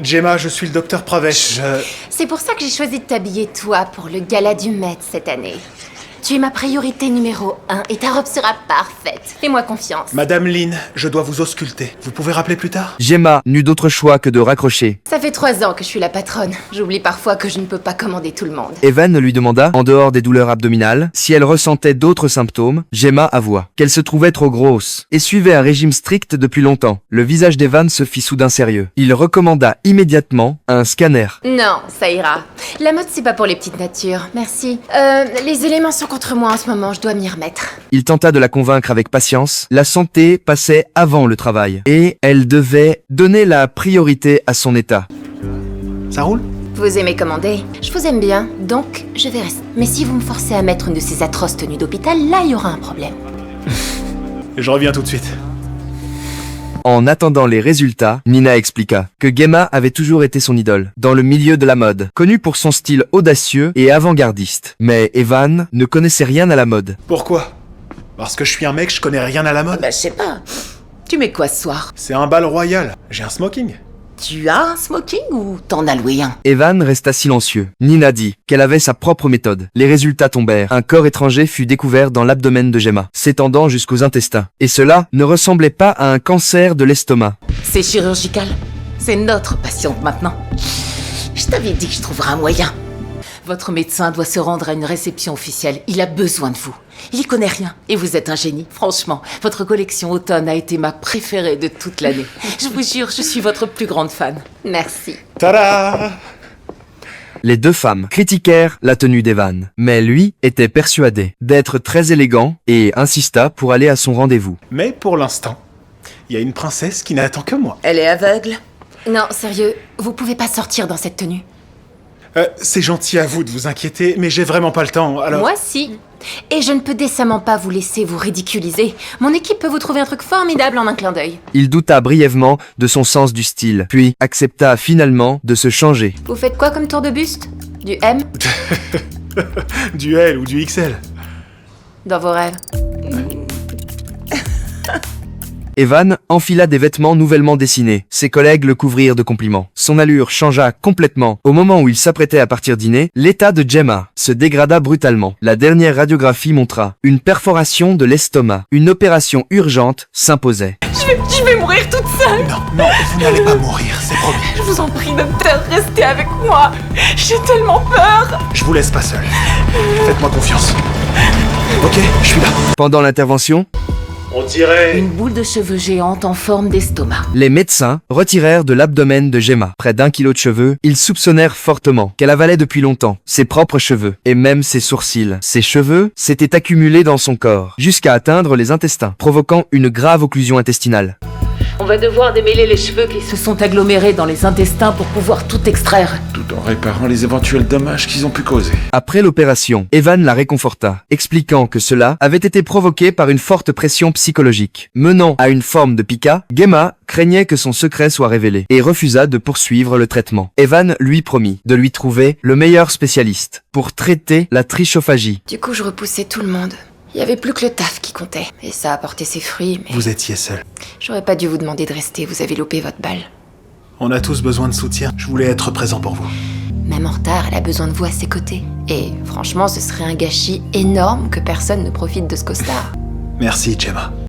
Gemma, je suis le docteur Pravesh. C'est pour ça que j'ai choisi de t'habiller toi pour le gala du Met cette année. Tu es ma priorité numéro 1 et ta robe sera parfaite. Fais-moi confiance. Madame Lynn, je dois vous ausculter. Vous pouvez rappeler plus tard? Gemma n'eut d'autre choix que de raccrocher. Ça fait 3 ans que je suis la patronne. J'oublie parfois que je ne peux pas commander tout le monde. Evan lui demanda, en dehors des douleurs abdominales, si elle ressentait d'autres symptômes. Gemma avoua qu'elle se trouvait trop grosse et suivait un régime strict depuis longtemps. Le visage d'Evan se fit soudain sérieux. Il recommanda immédiatement un scanner. Non, ça ira. La mode, c'est pas pour les petites natures. Merci. Les éléments sont contre moi en ce moment, je dois m'y remettre. Il tenta de la convaincre avec patience. La santé passait avant le travail et elle devait donner la priorité à son état. Ça roule? Vous aimez commander? Je vous aime bien, donc je vais rester. Mais si vous me forcez à mettre une de ces atroces tenues d'hôpital, là, il y aura un problème. Je reviens tout de suite. En attendant les résultats, Nina expliqua que Gemma avait toujours été son idole, dans le milieu de la mode, connu pour son style audacieux et avant-gardiste. Mais Evan ne connaissait rien à la mode. Pourquoi? Parce que je suis un mec, je connais rien à la mode. Bah, je sais pas. Tu mets quoi ce soir? C'est un bal royal. J'ai un smoking. Tu as un smoking ou t'en as loué un? Evan resta silencieux. Nina dit qu'elle avait sa propre méthode. Les résultats tombèrent. Un corps étranger fut découvert dans l'abdomen de Gemma, s'étendant jusqu'aux intestins. Et cela ne ressemblait pas à un cancer de l'estomac. C'est chirurgical. C'est notre patiente maintenant. Je t'avais dit que je trouverais un moyen. Votre médecin doit se rendre à une réception officielle. Il a besoin de vous. Il y connaît rien. Et vous êtes un génie. Franchement, votre collection automne a été ma préférée de toute l'année. Je vous jure, je suis votre plus grande fan. Merci. Tada! Les deux femmes critiquèrent la tenue d'Evan, mais lui était persuadé d'être très élégant et insista pour aller à son rendez-vous. Mais pour l'instant, il y a une princesse qui n'attend que moi. Elle est aveugle? Non, sérieux, vous pouvez pas sortir dans cette tenue. C'est gentil à vous de vous inquiéter, mais j'ai vraiment pas le temps, alors... Moi, si. Et je ne peux décemment pas vous laisser vous ridiculiser. Mon équipe peut vous trouver un truc formidable en un clin d'œil. Il douta brièvement de son sens du style, puis accepta finalement de se changer. Vous faites quoi comme tour de buste? Du M? Du L ou du XL. Dans vos rêves. Evan enfila des vêtements nouvellement dessinés. Ses collègues le couvrirent de compliments. Son allure changea complètement. Au moment où il s'apprêtait à partir dîner, l'état de Gemma se dégrada brutalement. La dernière radiographie montra une perforation de l'estomac. Une opération urgente s'imposait. Je vais mourir toute seule. Non, vous n'allez pas mourir, c'est promis. Je vous en prie, docteur, restez avec moi. J'ai tellement peur. Je vous laisse pas seul. Faites-moi confiance. Ok, je suis là. Pendant l'intervention, On dirait... Une boule de cheveux géante en forme d'estomac. les médecins retirèrent de l'abdomen de Gemma près d'1 kilo de cheveux. Ils soupçonnèrent fortement qu'elle avalait depuis longtemps ses propres cheveux et même ses sourcils. Ses cheveux s'étaient accumulés dans son corps jusqu'à atteindre les intestins, provoquant une grave occlusion intestinale. On va devoir démêler les cheveux qui se sont agglomérés dans les intestins pour pouvoir tout extraire. Tout en réparant les éventuels dommages qu'ils ont pu causer. Après l'opération, Evan la réconforta, expliquant que cela avait été provoqué par une forte pression psychologique. Menant à une forme de pica, Gemma craignait que son secret soit révélé et refusa de poursuivre le traitement. Evan lui promit de lui trouver le meilleur spécialiste pour traiter la trichophagie. Du coup, je repoussais tout le monde. Il y avait plus que le taf qui comptait. Et ça a porté ses fruits, mais... Vous étiez seul. J'aurais pas dû vous demander de rester, vous avez loupé votre balle. On a tous besoin de soutien. Je voulais être présent pour vous. Même en retard, elle a besoin de vous à ses côtés. Et franchement, ce serait un gâchis énorme que personne ne profite de ce costard. Merci, Gemma.